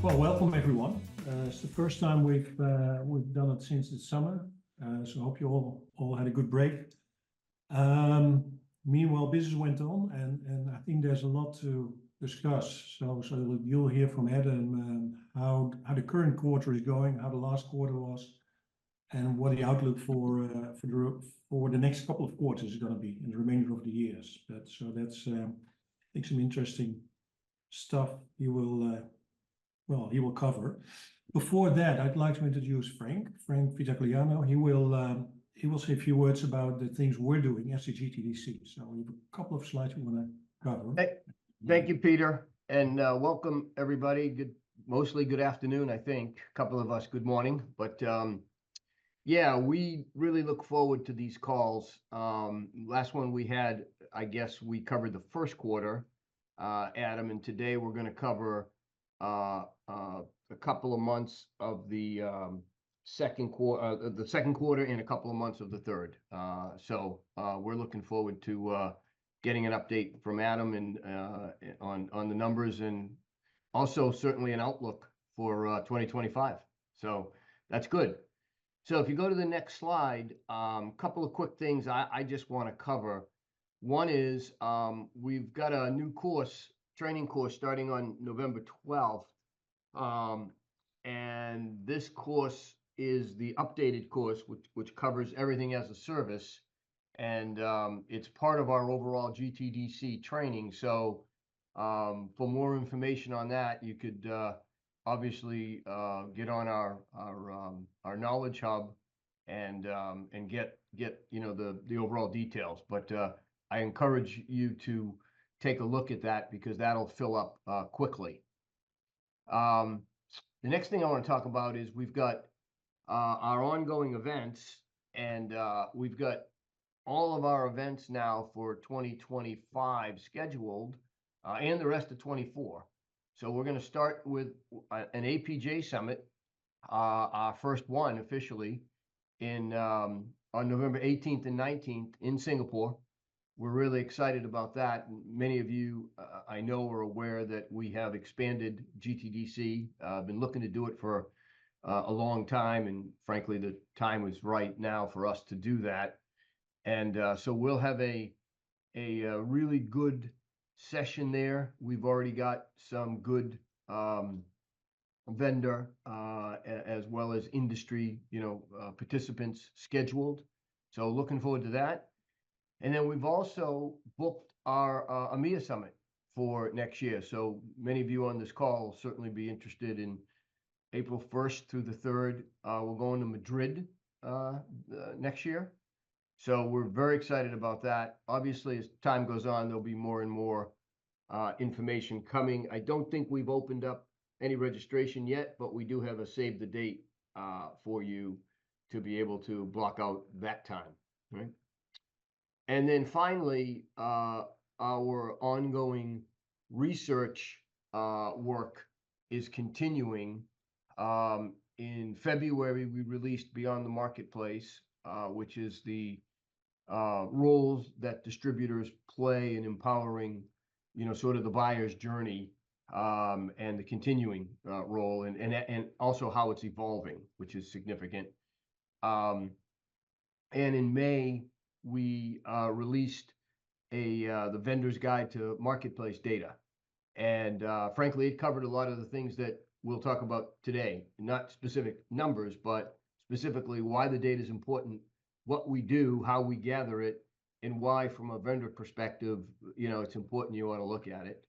Well, welcome everyone. It's the first time we've done it since the summer, so I hope you all had a good break. Meanwhile, business went on, and I think there's a lot to discuss. So you'll hear from Adam how the current quarter is going, how the last quarter was, and what the outlook for the next couple of quarters is going to be in the remainder of the years. That's I think some interesting stuff he will cover. Before that, I'd like to introduce Frank Vitagliano. He will say a few words about the things we're doing as the GTDC. So we have a couple of slides we want to cover. Thank you, Peter, and welcome everybody. Mostly good afternoon, I think. A couple of us good morning, but yeah, we really look forward to these calls. Last one we had, I guess we covered the first quarter, Adam, and today we're going to cover a couple of months of the second quarter and a couple of months of the third. So we're looking forward to getting an update from Adam and on the numbers, and also certainly an outlook for 2025. So that's good. So if you go to the next slide, a couple of quick things I just want to cover. One is we've got a new training course starting on November 12th. And this course is the updated course, which covers everything as a service. And it's part of our overall GTDC training. So for more information on that, you could obviously get on our Knowledge Hub and get the overall details. But I encourage you to take a look at that because that'll fill up quickly. The next thing I want to talk about is we've got our ongoing events, and we've got all of our events now for 2025 scheduled, and the rest of 24. So we're going to start with an APJ Summit, our first one officially, on November 18th and 19th in Singapore. We're really excited about that. Many of you, I know, are aware that we have expanded GTDC. I've been looking to do it for a long time, and frankly, the time is right now for us to do that. And so we'll have a really good session there. We've already got some good vendor as well as industry, participants scheduled. So looking forward to that. And then we've also booked our EMEA Summit for next year. So many of you on this call will certainly be interested in April 1st through the 3rd. We're going to Madrid next year. So we're very excited about that. Obviously, as time goes on, there'll be more and more information coming. I don't think we've opened up any registration yet, but we do have a save the date for you to be able to block out that time, right? And then finally, our ongoing research work is continuing. In February, we released Beyond the Marketplace, which is the roles that distributors play in empowering, sort of the buyer's journey, and the continuing role, and also how it's evolving, which is significant. And in May, we released the vendor's guide to marketplace data, and frankly, it covered a lot of the things that we'll talk about today. Not specific numbers, but specifically why the data is important, what we do, how we gather it, and why, from a vendor perspective, it's important. You want to look at it.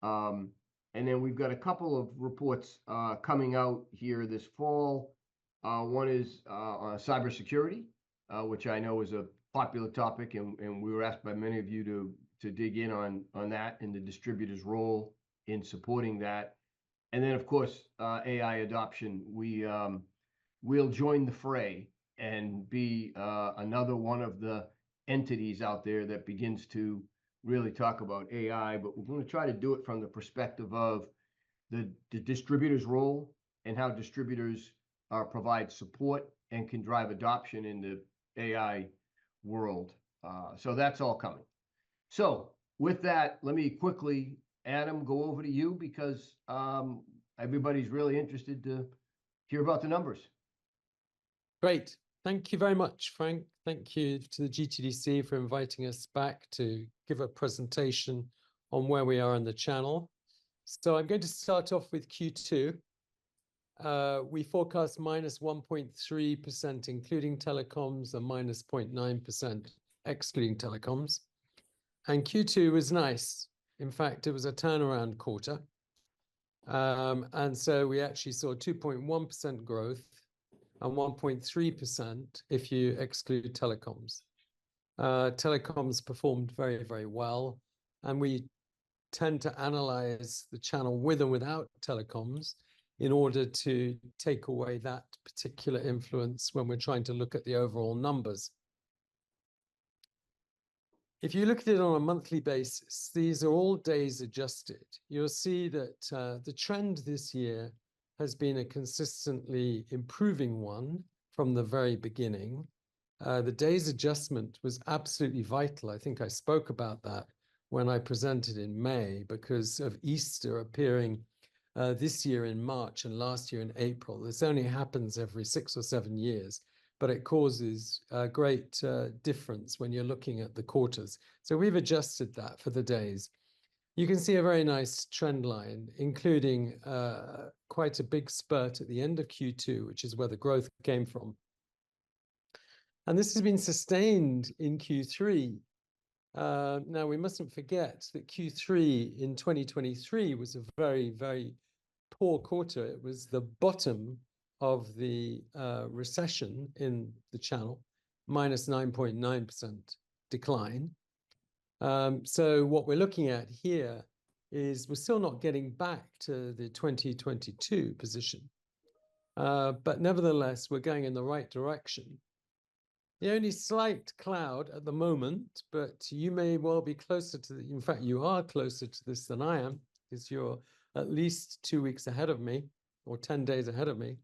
And then we've got a couple of reports coming out here this fall. One is on cybersecurity, which I know is a popular topic, and we were asked by many of you to dig in on that and the distributor's role in supporting that. And then, of course, AI adoption. We'll join the fray and be another one of the entities out there that begins to really talk about AI, but we're going to try to do it from the perspective of the distributor's role and how distributors provide support and can drive adoption in the AI world. So that's all coming. So with that, let me quickly, Adam, go over to you because everybody's really interested to hear about the numbers. Great. Thank you very much, Frank. Thank you to the GTDC for inviting us back to give a presentation on where we are in the channel. So I'm going to start off with Q2. We forecast minus 1.3%, including telecoms, and minus 0.9%, excluding telecoms. And Q2 was nice. In fact, it was a turnaround quarter. And so we actually saw 2.1% growth and 1.3% if you exclude telecoms. Telecoms performed very, very well. And we tend to analyze the channel with and without telecoms in order to take away that particular influence when we're trying to look at the overall numbers. If you look at it on a monthly basis, these are all days adjusted. You'll see that the trend this year has been a consistently improving one from the very beginning. The days adjustment was absolutely vital. I think I spoke about that when I presented in May because of Easter appearing this year in March and last year in April. This only happens every 6 or 7 years, but it causes a great difference when you're looking at the quarters. So we've adjusted that for the days. You can see a very nice trend line, including quite a big spurt at the end of Q2, which is where the growth came from. And this has been sustained in Q3. Now, we mustn't forget that Q3 in 2023 was a very, very poor quarter. It was the bottom of the recession in the channel, minus 9.9% decline. So what we're looking at here is we're still not getting back to the 2022 position. But nevertheless, we're going in the right direction. The only slight cloud at the moment, but you may well be closer to in fact, you are closer to this than I am, because you're at least 2 weeks ahead of me, or 10 days ahead of me,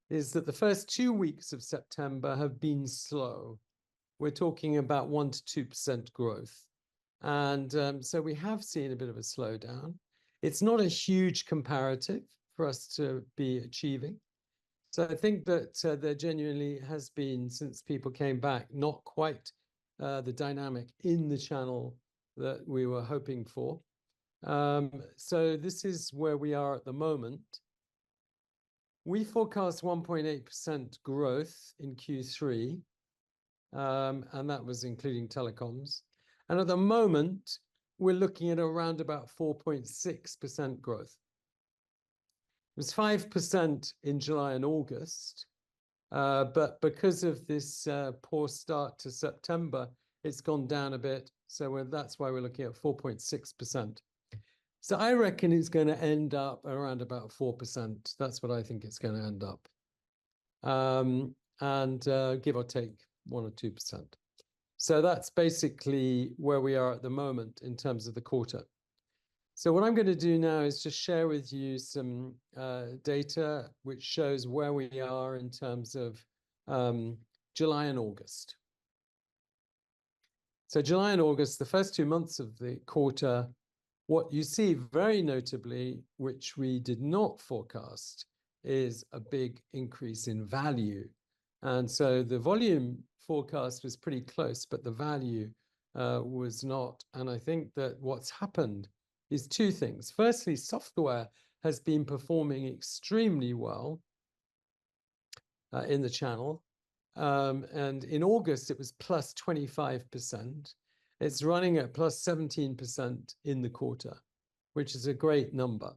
is that the first 2 weeks of September have been slow. We're talking about 1 to 2% growth. And so we have seen a bit of a slowdown. It's not a huge comparative for us to be achieving. So I think that there genuinely has been, since people came back, not quite the dynamic in the channel that we were hoping for. So this is where we are at the moment. We forecast 1.8% growth in Q3, and that was including telecoms. And at the moment, we're looking at around about 4.6% growth. It was 5% in July and August, but because of this poor start to September, it's gone down a bit. So that's why we're looking at 4.6%. So I reckon it's going to end up around about 4%. That's what I think it's going to end up. And give or take 1 or 2%. So that's basically where we are at the moment in terms of the quarter. So what I'm going to do now is just share with you some data which shows where we are in terms of July and August. So July and August, the first 2 months of the quarter, what you see very notably, which we did not forecast, is a big increase in value. And so the volume forecast was pretty close, but the value was not. And I think that what's happened is 2 things. Firstly, software has been performing extremely well in the channel. And in August, it was plus 25%. It's running at plus 17% in the quarter, which is a great number.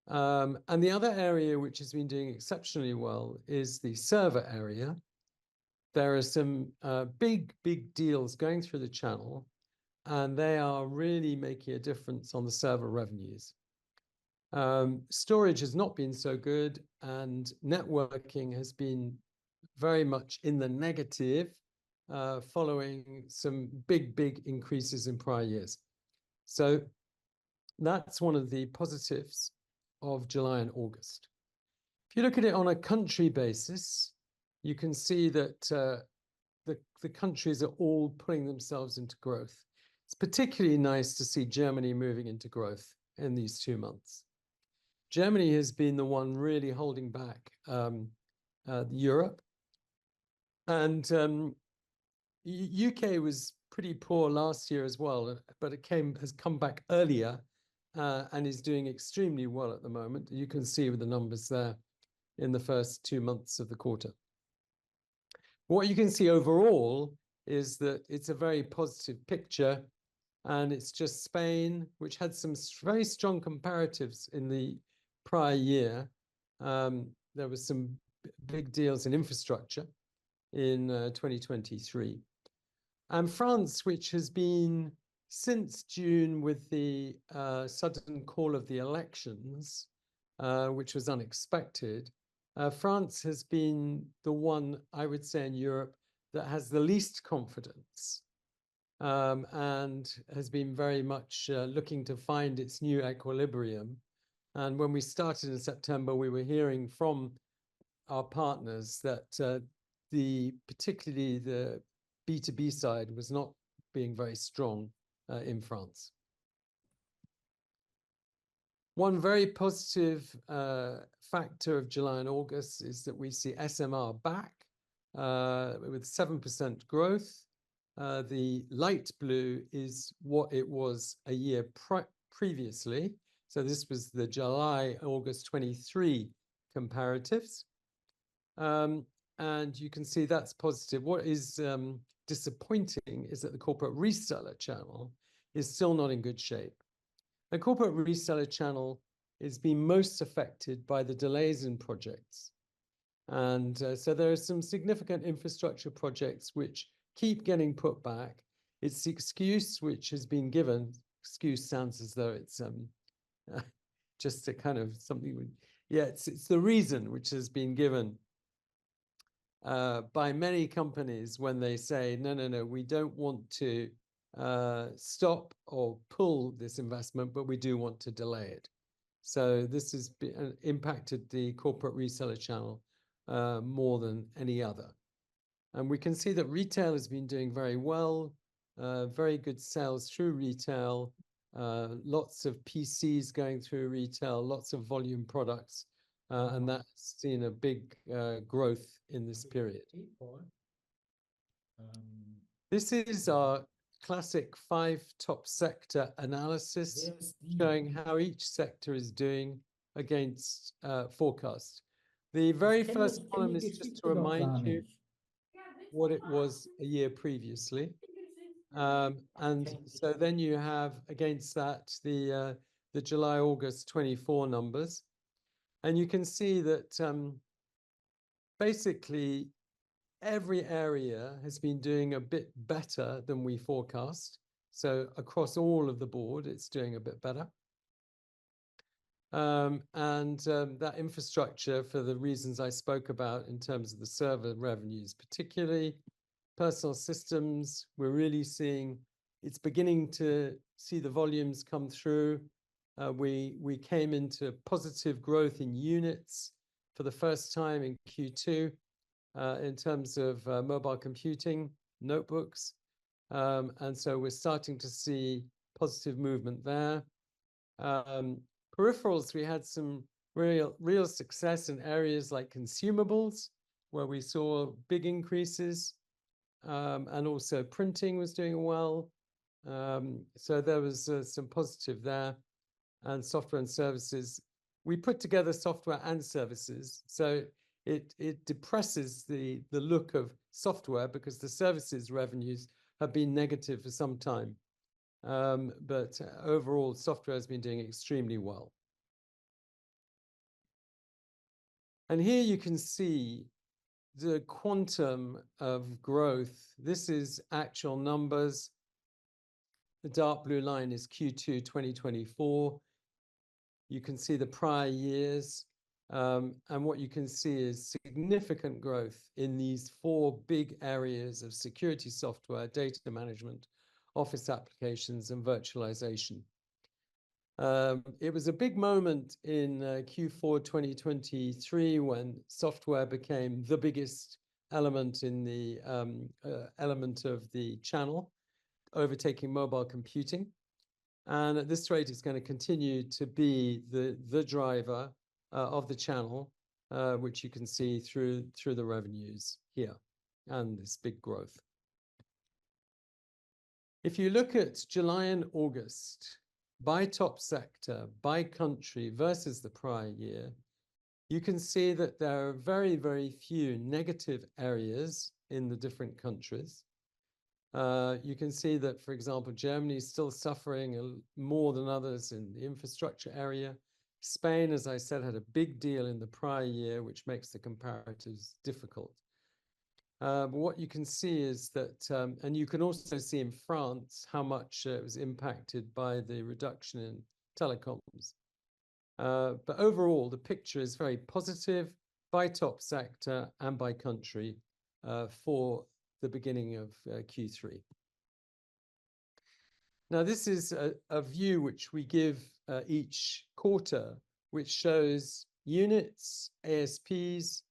And the other area which has been doing exceptionally well is the server area. There are some big deals going through the channel, and they are really making a difference on the server revenues. Storage has not been so good, and networking has been very much in the negative, following some big increases in prior years. So that's one of the positives of July and August. If you look at it on a country basis, you can see that the countries are all putting themselves into growth. It's particularly nice to see Germany moving into growth in these 2 months. Germany has been the one really holding back Europe. And UK was pretty poor last year as well, but has come back earlier and is doing extremely well at the moment. You can see with the numbers there in the first 2 months of the quarter. What you can see overall is that it's a very positive picture, and it's just Spain, which had some very strong comparatives in the prior year. There was some big deals in infrastructure in 2023. And France, which has been since June with the sudden call of the elections, which was unexpected, France has been the one, I would say, in Europe that has the least confidence and has been very much looking to find its new equilibrium. And when we started in September, we were hearing from our partners that particularly the B2B side was not being very strong in France. One very positive factor of July and August is that we see SMR back with 7% growth. The light blue is what it was a year previously. So this was the July-August 23 comparatives. And you can see that's positive. What is disappointing is that the corporate reseller channel is still not in good shape. The corporate reseller channel is being most affected by the delays in projects. And so there are some significant infrastructure projects which keep getting put back. It's the excuse which has been given. Excuse sounds as though it's just a kind of something. It's the reason which has been given by many companies when they say, no, we don't want to stop or pull this investment, but we do want to delay it. So this has impacted the corporate reseller channel more than any other. And we can see that retail has been doing very well, very good sales through retail, lots of PCs going through retail, lots of volume products, and that's seen a big growth in this period. This is our classic 5 top sector analysis, showing how each sector is doing against forecast. The very first column is just to remind you what it was a year previously. And so then you have against that the July-August 24 numbers. And you can see that basically every area has been doing a bit better than we forecast. So across all of the board, it's doing a bit better. That infrastructure, for the reasons I spoke about in terms of the server revenues, particularly personal systems, we're really seeing it's beginning to see the volumes come through. We came into positive growth in units for the first time in Q2 in terms of mobile computing, notebooks. And so we're starting to see positive movement there. Peripherals, we had some real success in areas like consumables, where we saw big increases. And also printing was doing well. So there was some positive there. And software and services, we put together software and services. So it depresses the look of software because the services revenues have been negative for some time. But overall, software has been doing extremely well. And here you can see the quantum of growth. This is actual numbers. The dark blue line is Q2 2024. You can see the prior years. And what you can see is significant growth in these 4 big areas of security software, data management, office applications, and virtualization. It was a big moment in Q4 2023 when software became the biggest element in the element of the channel, overtaking mobile computing. And at this rate, it's going to continue to be the driver of the channel, which you can see through the revenues here and this big growth. If you look at July and August by top sector, by country versus the prior year, you can see that there are very, very few negative areas in the different countries. You can see that, for example, Germany is still suffering more than others in the infrastructure area. Spain, as I said, had a big deal in the prior year, which makes the comparatives difficult. But what you can see is that, and you can also see in France how much it was impacted by the reduction in telecoms. But overall, the picture is very positive by top sector and by country for the beginning of Q3. Now, this is a view which we give each quarter, which shows units, ASPs,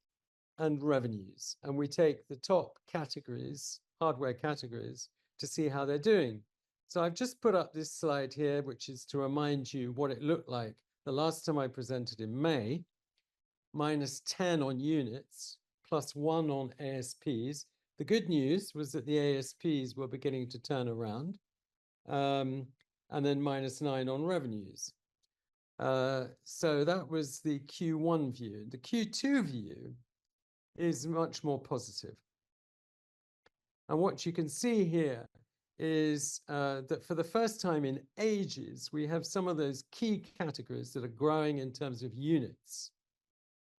and revenues. And we take the top categories, hardware categories, to see how they're doing. So I've just put up this slide here, which is to remind you what it looked like the last time I presented in May, -10 on units, +1 on ASPs. The good news was that the ASPs were beginning to turn around, and then -9 on revenues. So that was the Q1 view. The Q2 view is much more positive. And what you can see here is that for the first time in ages, we have some of those key categories that are growing in terms of units.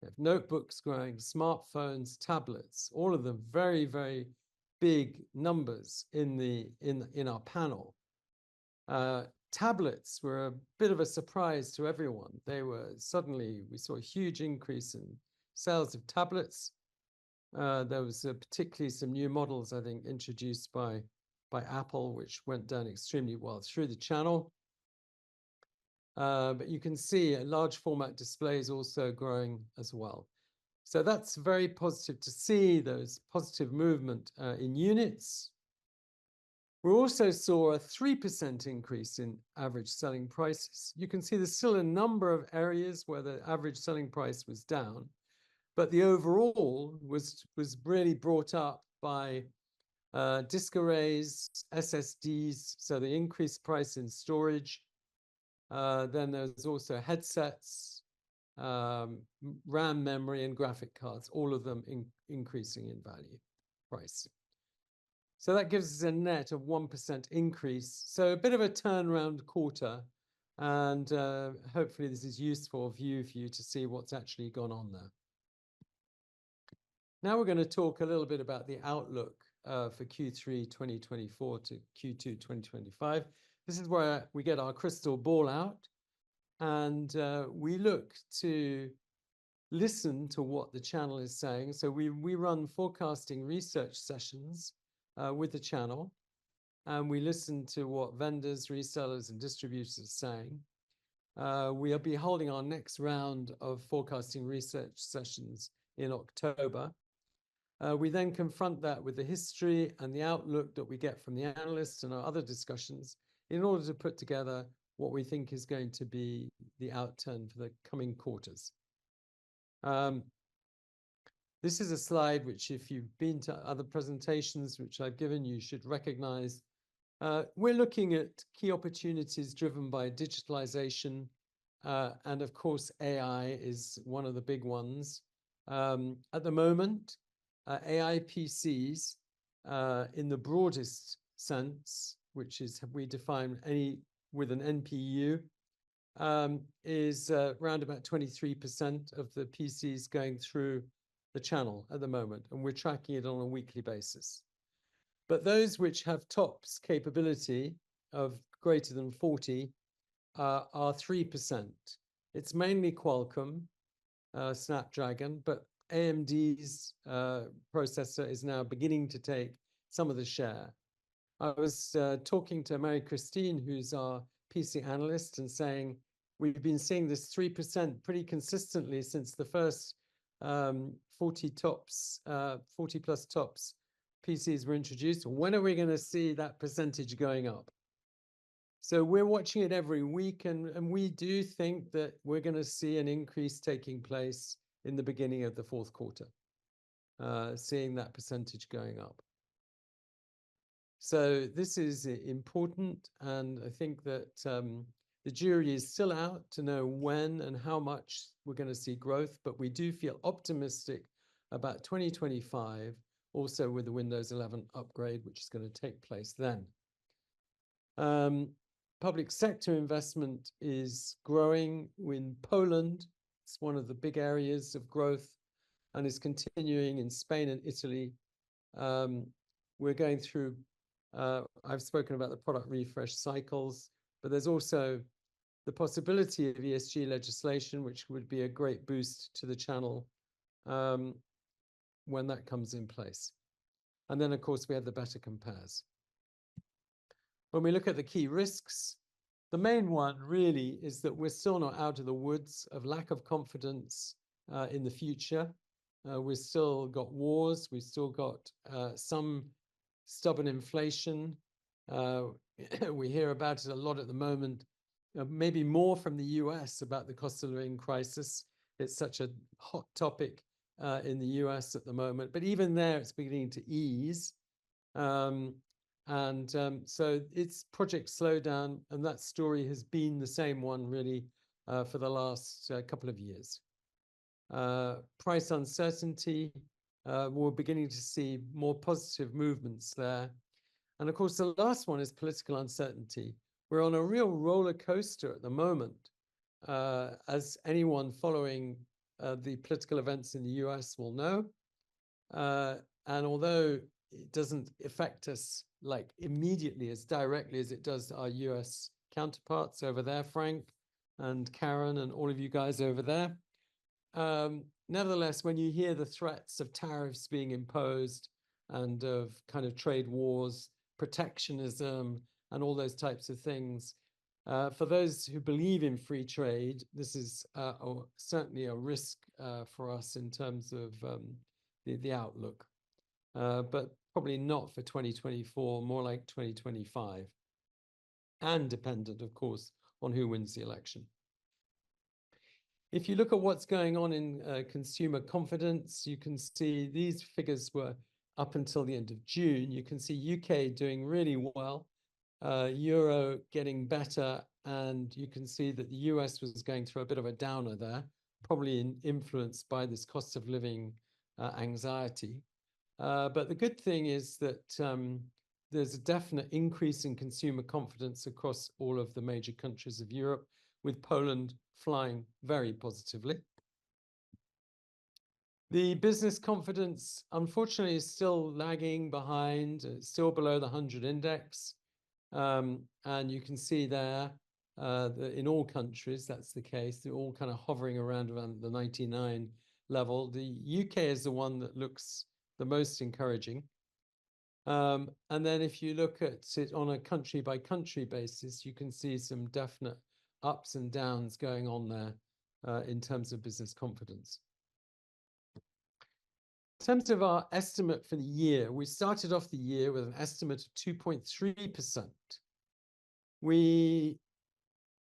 We have notebooks growing, smartphones, tablets, all of them very, very big numbers in our panel. Tablets were a bit of a surprise to everyone. We saw a huge increase in sales of tablets. There was particularly some new models, I think, introduced by Apple, which went down extremely well through the channel. But you can see large format displays also growing as well. So that's very positive to see those positive movement in units. We also saw a 3% increase in average selling prices. You can see there's still a number of areas where the average selling price was down, but the overall was really brought up by disk arrays, SSDs, so the increased price in storage. Then there's also headsets, RAM memory, and graphic cards, all of them increasing in value price. So that gives us a net of 1% increase. So a bit of a turnaround quarter, and hopefully this is useful view for you to see what's actually gone on there. Now we're going to talk a little bit about the outlook for Q3 2024 to Q2 2025. This is where we get our crystal ball out, and we look to listen to what the channel is saying. So we run forecasting research sessions with the channel, and we listen to what vendors, resellers, and distributors are saying. We'll be holding our next round of forecasting research sessions in October. We then confront that with the history and the outlook that we get from the analysts and our other discussions in order to put together what we think is going to be the outturn for the coming quarters. This is a slide which, if you've been to other presentations which I've given, you should recognize. We're looking at key opportunities driven by digitalization, and of course, AI is one of the big ones. At the moment, AI PCs, in the broadest sense, which is we define any with an NPU, is around about 23% of the PCs going through the channel at the moment, and we're tracking it on a weekly basis. But those which have TOPS capability of greater than 40 are 3%. It's mainly Qualcomm, Snapdragon, but AMD's processor is now beginning to take some of the share. I was talking to Mary Christine, who's our PC analyst, and saying we've been seeing this 3% pretty consistently since the first 40 plus TOPS PCs were introduced. When are we going to see that percentage going up? So we're watching it every week, and we do think that we're going to see an increase taking place in the beginning of the fourth quarter, seeing that percentage going up. So this is important, and I think that the jury is still out to know when and how much we're going to see growth, but we do feel optimistic about 2025, also with the Windows 11 upgrade, which is going to take place then. Public sector investment is growing in Poland. It's one of the big areas of growth and is continuing in Spain and Italy. We're going through, I've spoken about the product refresh cycles, but there's also the possibility of ESG legislation, which would be a great boost to the channel when that comes in place. And then, of course, we have the better compares. When we look at the key risks, the main one really is that we're still not out of the woods of lack of confidence in the future. We've still got wars. We've still got some stubborn inflation. We hear about it a lot at the moment, maybe more from the US about the cost of living crisis. It's such a hot topic in the US at the moment, but even there it's beginning to ease. So it's project slowdown, and that story has been the same one really for the last couple of years. Price uncertainty, we're beginning to see more positive movements there. And of course, the last one is political uncertainty. We're on a real roller coaster at the moment, as anyone following the political events in the US will know. And although it doesn't affect us like immediately as directly as it does our US counterparts over there, Frank and Karen and all of you guys over there. Nevertheless, when you hear the threats of tariffs being imposed and of kind of trade wars, protectionism, and all those types of things, for those who believe in free trade, this is certainly a risk for us in terms of the outlook. But probably not for 2024, more like 2025, and dependent, of course, on who wins the election. If you look at what's going on in consumer confidence, you can see these figures were up until the end of June. You can see UK doing really well, Euro getting better, and you can see that the US was going through a bit of a downer there, probably influenced by this cost of living anxiety. But the good thing is that there's a definite increase in consumer confidence across all of the major countries of Europe, with Poland flying very positively. The business confidence, unfortunately, is still lagging behind. It's still below the 100 index. And you can see there that in all countries, that's the case. They're all kind of hovering around the 99 level. The UK is the one that looks the most encouraging. And then if you look at it on a country by country basis, you can see some definite ups and downs going on there in terms of business confidence. In terms of our estimate for the year, we started off the year with an estimate of 2.3%. We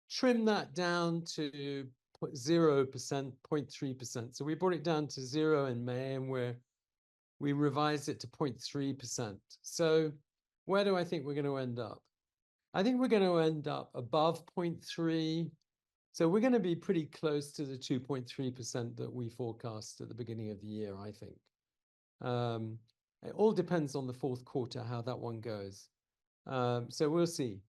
trimmed that down to 0%, 0.3%. So we brought it down to 0 in May, and we revised it to 0.3%. So where do I think we're going to end up? I think we're going to end up above 0.3. So we're going to be pretty close to the 2.3% that we forecast at the beginning of the year, I think. It all depends on the fourth quarter, how that one goes. So we'll see.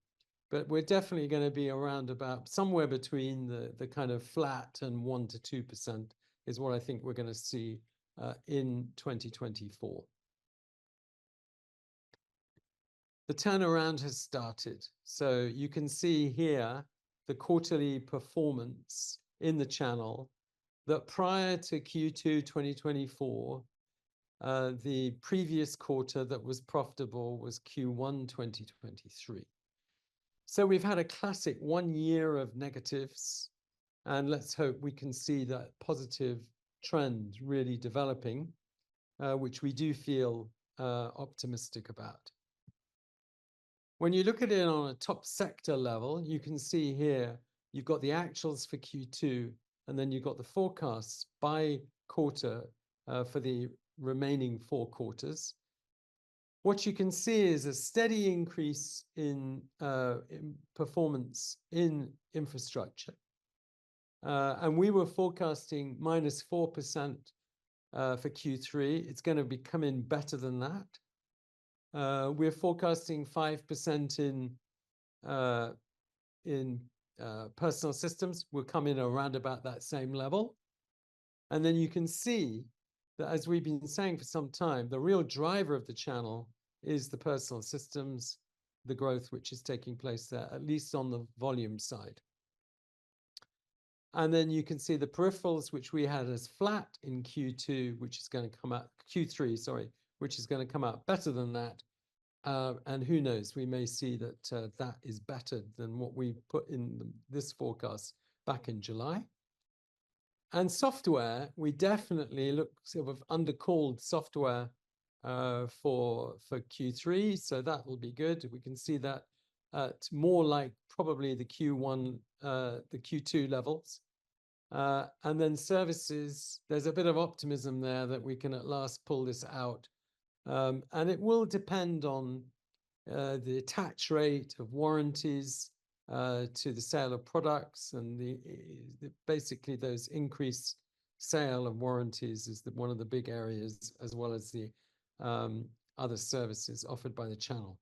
But we're definitely going to be around about somewhere between the kind of flat and 1 to 2% is what I think we're going to see in 2024. The turnaround has started. So you can see here the quarterly performance in the channel that prior to Q2 2024, the previous quarter that was profitable was Q1 2023. So we've had a classic 1 year of negatives, and let's hope we can see that positive trend really developing, which we do feel optimistic about. When you look at it on a top sector level, you can see here, you've got the actuals for Q2, and then you've got the forecasts by quarter for the remaining 4 quarters. What you can see is a steady increase in performance in infrastructure. And we were forecasting -4% for Q3. It's going to be coming better than that. We're forecasting 5% in personal systems. We'll come in around about that same level. And then you can see that, as we've been saying for some time, the real driver of the channel is the personal systems, the growth which is taking place there, at least on the volume side. And then you can see the peripherals, which we had as flat in Q2, which is going to come out, Q3, sorry, which is going to come out better than that. And who knows, we may see that that is better than what we put in this forecast back in July. And software, we definitely look sort of undercalled software for Q3, so that will be good. We can see that at more like probably the Q2 levels. And then services, there's a bit of optimism there that we can at last pull this out. And it will depend on the attach rate of warranties to the sale of products, and basically those increased sale of warranties is one of the big areas, as well as the other services offered by the channel.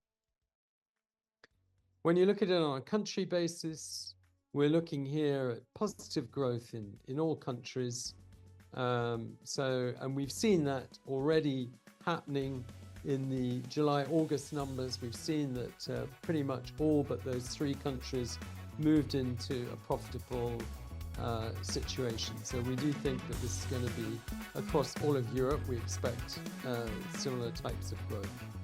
When you look at it on a country basis, we're looking here at positive growth in all countries. And we've seen that already happening in the July-August numbers. We've seen that pretty much all but those 3 countries moved into a profitable situation. So we do think that this is going to be across all of Europe. We expect similar types of growth.